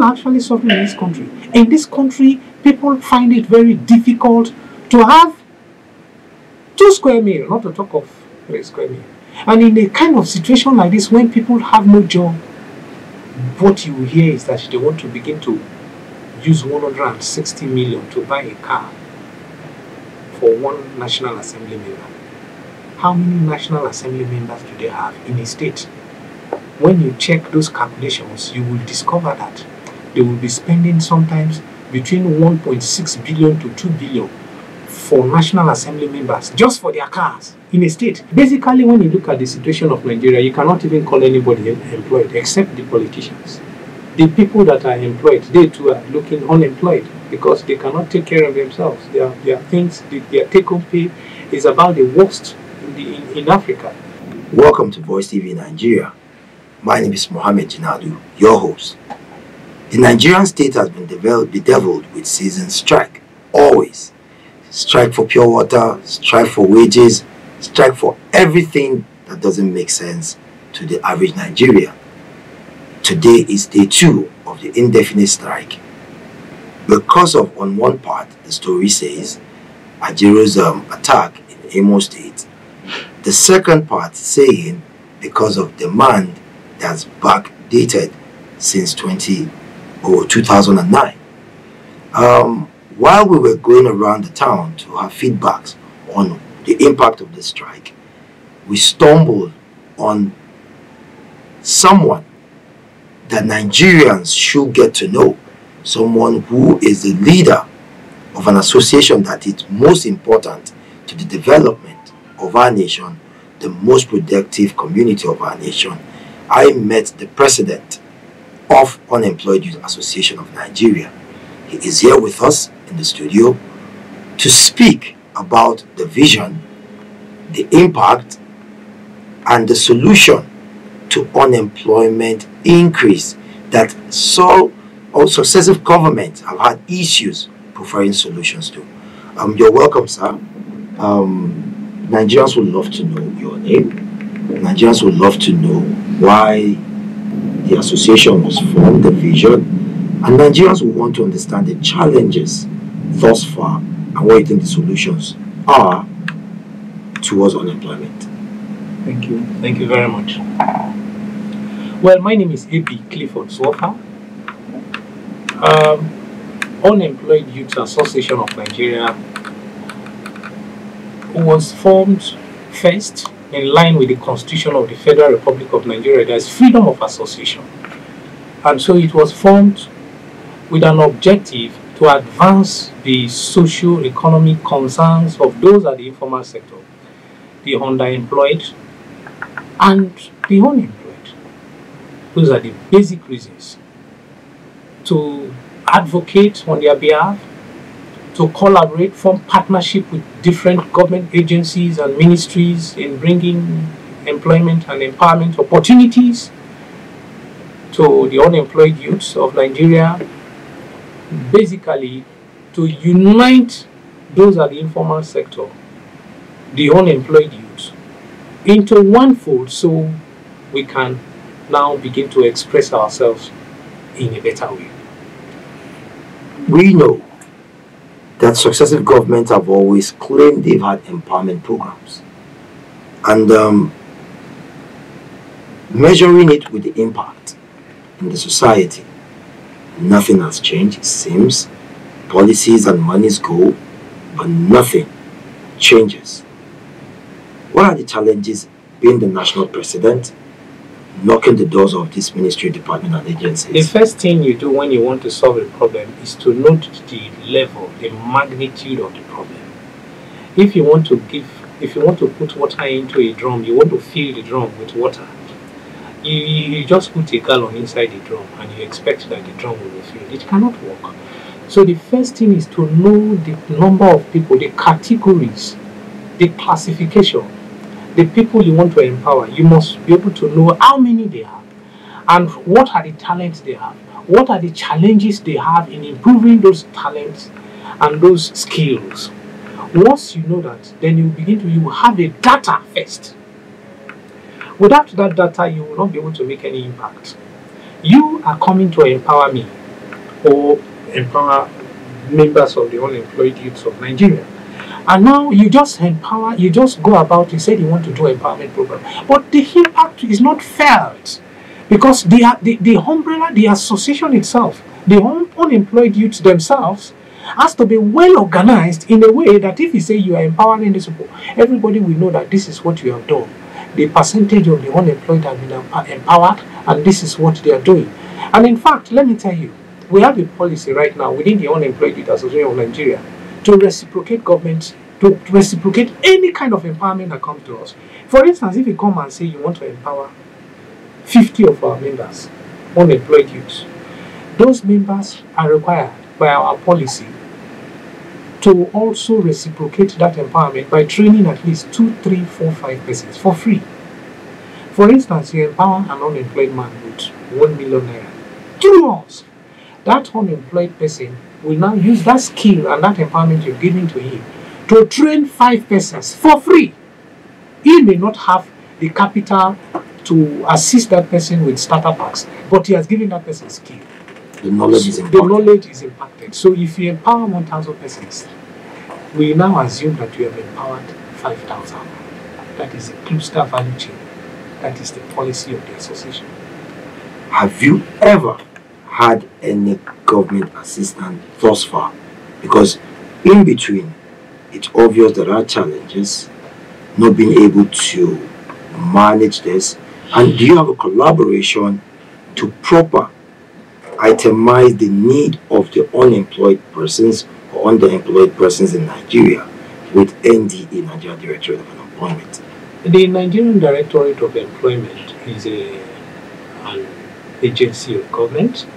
are actually suffering in this country. In this country, people find it very difficult to have 2 square meals, not to talk of 3 square meals. And in a kind of situation like this, when people have no job, what you will hear is that they want to begin to use 160 million to buy a car for one National Assembly member. How many National Assembly members do they have in a state? When you check those calculations, you will discover that they will be spending sometimes between 1.6 billion to 2 billion for National Assembly members just for their cars in a state. Basically, when you look at the situation of Nigeria, you cannot even call anybody employed except the politicians. The people that are employed, they too are looking unemployed because they cannot take care of themselves. Their take-home pay is about the worst in Africa. Welcome to Voicetv Nigeria. My name is Mohammed Jinadu, your host. The Nigerian state has been bedeviled with season strike, always. Strike for pure water, strike for wages, strike for everything that doesn't make sense to the average Nigerian. Today is day 2 of the indefinite strike. Because of, on one part, the story says, Ajero's attack in Imo State. The second part saying, because of demand that's backdated since 2009. While we were going around the town to have feedbacks on the impact of the strike, we stumbled on someone that Nigerians should get to know, someone who is the leader of an association that is most important to the development of our nation, the most productive community of our nation. I met the president of Unemployed Youth Association of Nigeria. He is here with us in the studio to speak about the vision, the impact, and the solution to unemployment increase that all successive governments have had issues providing solutions to. You're welcome, sir. Nigerians would love to know your name. Nigerians would love to know why the association was formed, the vision, and Nigerians will want to understand the challenges thus far and what you think the solutions are towards unemployment. Thank you. Thank you very much. Well, my name is A.B. Clifford Swofa. Unemployed Youth Association of Nigeria was formed first in line with the Constitution of the Federal Republic of Nigeria. There is freedom of association. And so it was formed with an objective to advance the socio-economic concerns of those at the informal sector, the underemployed, and the unemployed. Those are the basic reasons. To advocate on their behalf, to collaborate, form partnership with different government agencies and ministries in bringing employment and empowerment opportunities to the unemployed youths of Nigeria. Basically, to unite those at the informal sector, the unemployed youths, into one fold so we can now begin to express ourselves in a better way. We know that successive governments have always claimed they've had empowerment programs, and measuring it with the impact in the society, nothing has changed. It seems policies and monies go, but nothing changes. What are the challenges being the national president, knocking the doors of this ministry, department, and agencies? The first thing you do when you want to solve a problem is to note the level, the magnitude of the problem. If you want to put water into a drum, you want to fill the drum with water. You just put a gallon inside the drum and you expect that the drum will be filled. It cannot work. So the first thing is to know the number of people, the categories, the classification, the people you want to empower. You must be able to know how many they have and what are the talents they have. What are the challenges they have in improving those talents and those skills? Once you know that, then you will have a data first. Without that data, you will not be able to make any impact. You are coming to empower me. or empower members of the unemployed youths of Nigeria. And now you just empower, you just go about, you said you want to do empowerment program, but the impact is not felt because the umbrella, the association itself, the unemployed youths themselves has to be well organized in a way that if you say you are empowering these people, everybody will know that this is what you have done. The percentage of the unemployed have been empowered, and this is what they are doing. And in fact, let me tell you, we have a policy right now within the Unemployed Youth Association of Nigeria to reciprocate governments, to reciprocate any kind of empowerment that comes to us. For instance, if you come and say you want to empower 50 of our members, unemployed youths, those members are required by our policy to also reciprocate that empowerment by training at least 2, 3, 4, 5 persons for free. For instance, you empower an unemployed man with 1 million naira through us. That unemployed person will now use that skill and that empowerment you've given to him to train 5 persons for free. He may not have the capital to assist that person with starter packs, but he has given that person skill. The knowledge is impacted. The knowledge is impacted. So if you empower 1,000 persons, we now assume that you have empowered 5,000. That is a cluster value chain. That is the policy of the association. Have you ever had any government assistance thus far? Because in between, it's obvious there are challenges, not being able to manage this. And do you have a collaboration to proper itemize the need of the unemployed persons or underemployed persons in Nigeria with NDE, Nigeria Directorate of Employment? The Nigerian Directorate of Employment is an agency of government,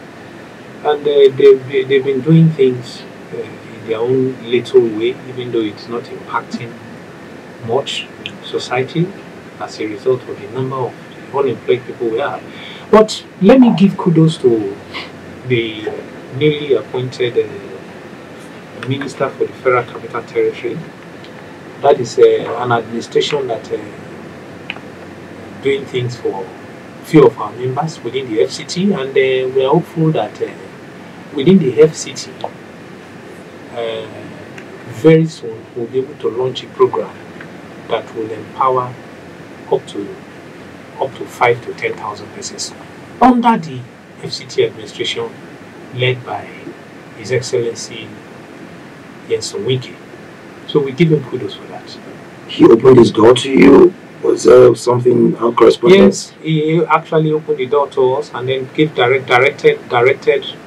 and they've been doing things in their own little way, even though it's not impacting much in society as a result of the number of unemployed people we have. But let me give kudos to the newly appointed Minister for the Federal Capital Territory. That is an administration that doing things for few of our members within the FCT, and we are hopeful that within the FCT very soon we'll be able to launch a program that will empower up to 5 to 10,000 persons under the FCT administration led by His Excellency Nyesom Wike. So we give him kudos for that. He opened his door to you? Was there something correspondence? Yes, he actually opened the door to us and then directed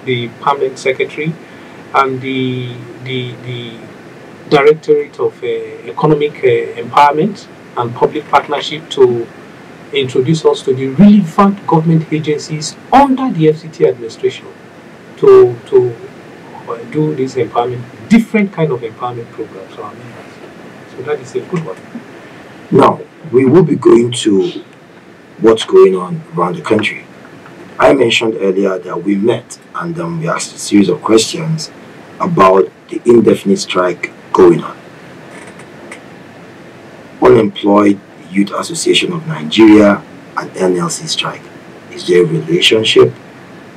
the permanent secretary and the Directorate of Economic Empowerment and Public Partnership to introduce us to the relevant government agencies under the FCT administration to do this empowerment, different kind of empowerment programs for our members. So that is a good one. Now, we will be going to what's going on around the country. I mentioned earlier that we met and we asked a series of questions about the indefinite strike going on. Unemployed Youth Association of Nigeria and NLC strike. Is there a relationship,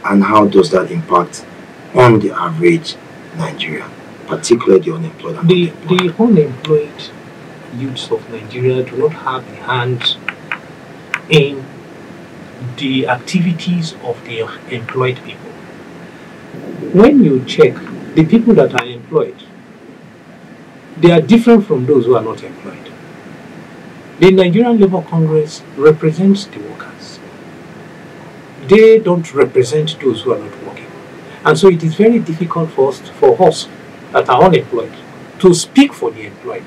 and how does that impact on the average Nigerian, particularly the unemployed? The unemployed youths of Nigeria do not have a hand in the activities of the employed people. When you check the people that are employed, they are different from those who are not employed. The Nigerian Labour Congress represents the workers. They don't represent those who are not working. And so it is very difficult for us that are unemployed to speak for the employed,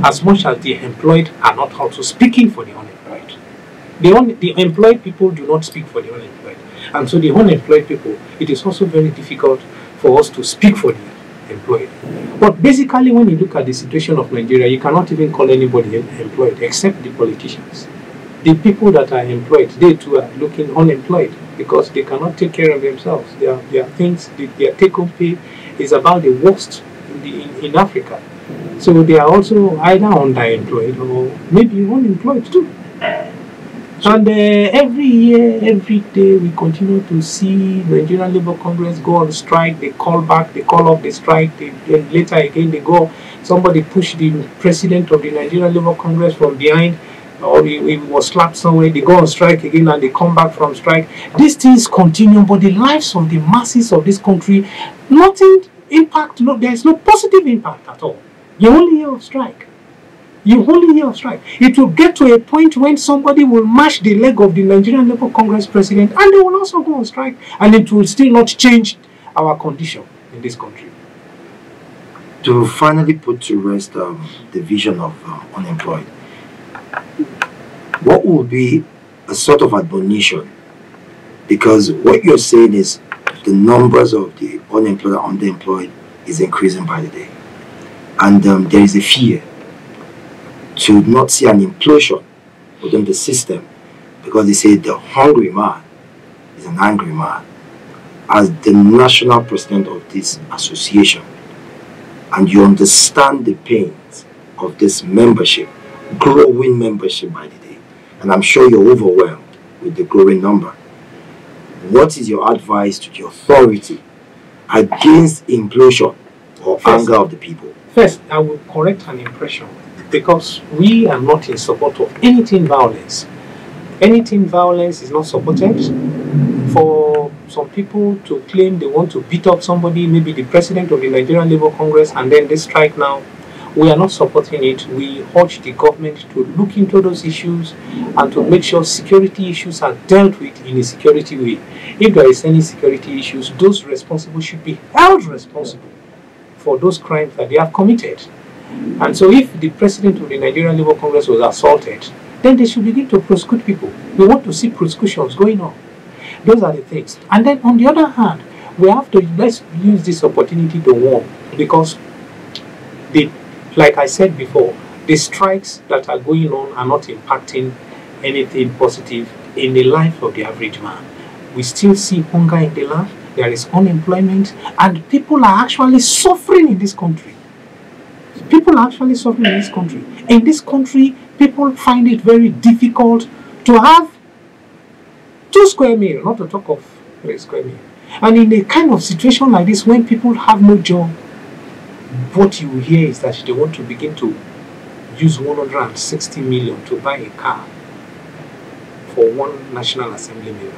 as much as the employed are not also speaking for the unemployed. The employed people do not speak for the unemployed. And so the unemployed people, it is also very difficult for us to speak for the employed. But basically, when you look at the situation of Nigeria, you cannot even call anybody employed except the politicians. The people that are employed, they too are looking unemployed because they cannot take care of themselves. Their things, their take-home pay is about the worst in Africa. So they are also either underemployed or maybe unemployed too. And every year, every day, we continue to see the Nigerian Labour Congress go on strike. They call back, they call off the strike. Then later again, they go. Somebody push the president of the Nigerian Labour Congress from behind, or he was slapped somewhere. They go on strike again, and they come back from strike. These things continue, but the lives of the masses of this country, nothing impact. No, there is no positive impact at all. You only hear of strike. You only hear of strike. It will get to a point when somebody will mash the leg of the Nigerian Labour Congress president, and they will also go on strike, and it will still not change our condition in this country. To finally put to rest the vision of unemployed, what will be a sort of admonition? Because what you're saying is the numbers of the unemployed and underemployed is increasing by the day, and there is a fear to not see an implosion within the system, because they say the hungry man is an angry man. As the national president of this association, and you understand the pains of this membership, growing membership by the day, and I'm sure you're overwhelmed with the growing number, what is your advice to the authority against implosion or anger of the people? First, I will correct an impression, because we are not in support of anything violence. Anything violence is not supported. For some people to claim they want to beat up somebody, maybe the president of the Nigerian Labour Congress, and then they strike now, we are not supporting it. We urge the government to look into those issues and to make sure security issues are dealt with in a security way. If there is any security issues, those responsible should be held responsible for those crimes that they have committed. And so if the president of the Nigerian Labour Congress was assaulted, then they should begin to prosecute people. We want to see prosecutions going on. Those are the things. And then on the other hand, we have to, let's use this opportunity to warn, because like I said before, the strikes that are going on are not impacting anything positive in the life of the average man. We still see hunger in the land, there is unemployment, and people are actually suffering in this country. People are actually suffering in this country. In this country, people find it very difficult to have 2 square meals, not to talk of 3 square meals. And in a kind of situation like this, when people have no job, what you hear is that they want to begin to use 160 million to buy a car for one National Assembly member.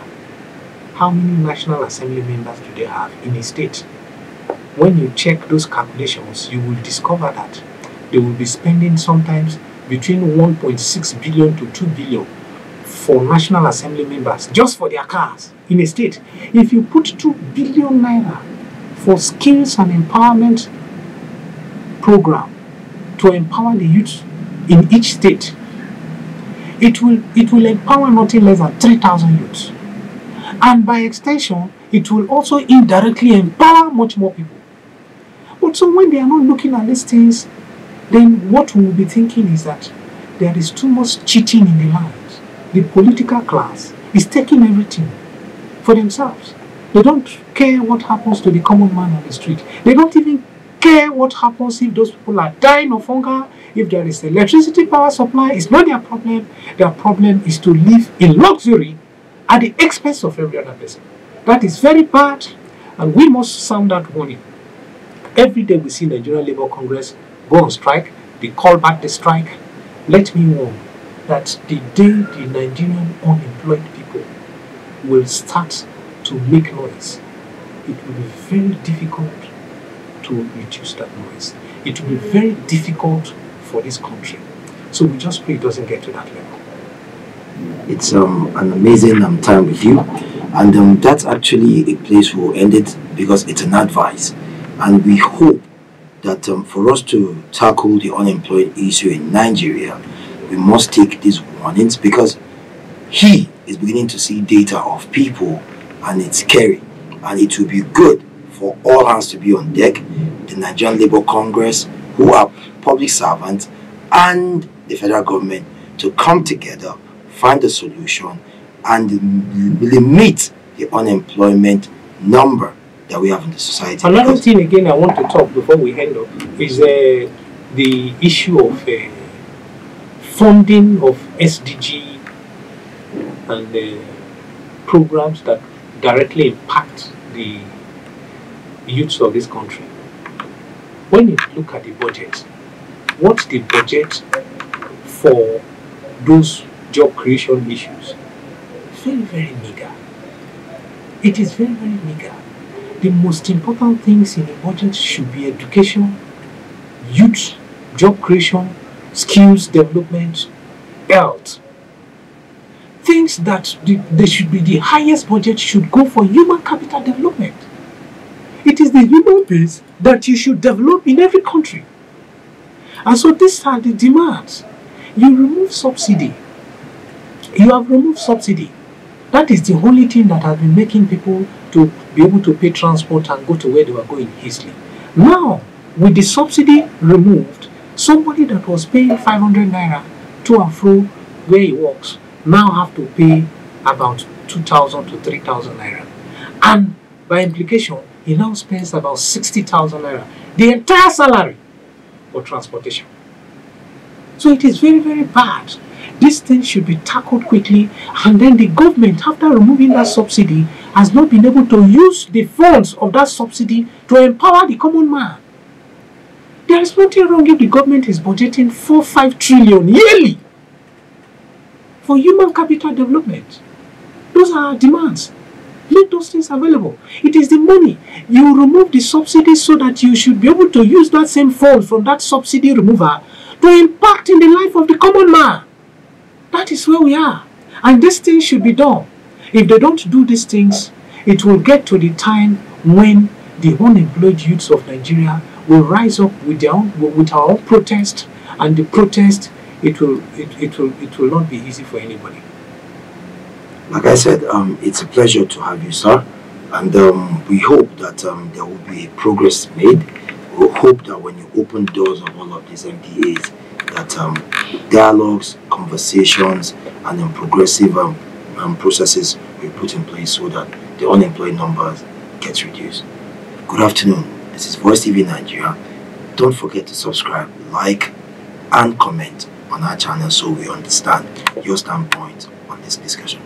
How many National Assembly members do they have in a state? When you check those calculations, you will discover that they will be spending sometimes between 1.6 billion to 2 billion for National Assembly members just for their cars in a state. If you put 2 billion naira for skills and empowerment program to empower the youth in each state, it will empower nothing less than 3,000 youths. And by extension, it will also indirectly empower much more people. But so when they are not looking at these things, then what we will be thinking is that there is too much cheating in the land. The political class is taking everything for themselves. They don't care what happens to the common man on the street. They don't even care what happens if those people are dying of hunger. If there is electricity power supply, it's not their problem. Their problem is to live in luxury at the expense of every other person. That is very bad, and we must sound that warning. Every day we see Nigerian Labour Congress go on strike, they call back the strike. Let me warn that the day the Nigerian unemployed people will start to make noise, it will be very difficult to reduce that noise. It will be very difficult for this country. So we just pray it doesn't get to that level. It's an amazing time with you, and that's actually a place we'll end it, because it's an advice, and we hope that for us to tackle the unemployed issue in Nigeria, we must take these warnings, because he is beginning to see data of people, and it's scary, and it will be good for all hands to be on deck, the Nigerian Labour Congress, who are public servants, and the federal government, to come together, find a solution, and limit the unemployment number that we have in the society. Another thing again I want to talk before we end up is the issue of funding of SDG and the programs that directly impact the youths of this country. When you look at the budget, what's the budget for those job creation issues? Very, very meager. It is very, very meager. The most important things in a budget should be education, youth, job creation, skills development, health. Things that they should be the highest budget should go for human capital development. It is the human base that you should develop in every country. And so these are the demands. You remove subsidy. You have removed subsidy. That is the only thing that has been making people to be able to pay transport and go to where they were going easily. Now, with the subsidy removed, somebody that was paying 500 naira to and fro where he works now have to pay about 2,000 to 3,000 naira. And by implication, he now spends about 60,000 naira, the entire salary, for transportation. So it is very, very bad. This thing should be tackled quickly, and then the government, after removing that subsidy, has not been able to use the funds of that subsidy to empower the common man. There is nothing wrong if the government is budgeting 4-5 trillion yearly for human capital development. Those are our demands. Make those things available. It is the money. You remove the subsidy so that you should be able to use that same fund from that subsidy remover to impact in the life of the common man. That is where we are. And this thing should be done. If they don't do these things, it will get to the time when the unemployed youths of Nigeria will rise up with our own protest, and the protest, it will not be easy for anybody. Like I said, it's a pleasure to have you, sir, and we hope that there will be progress made. We hope that when you open doors of all of these MPAs, that dialogues, conversations, and then progressive processes will be put in place so that the unemployed numbers gets reduced. Good afternoon. This is Voicetv Nigeria. Don't forget to subscribe, like, and comment on our channel so we understand your standpoint on this discussion.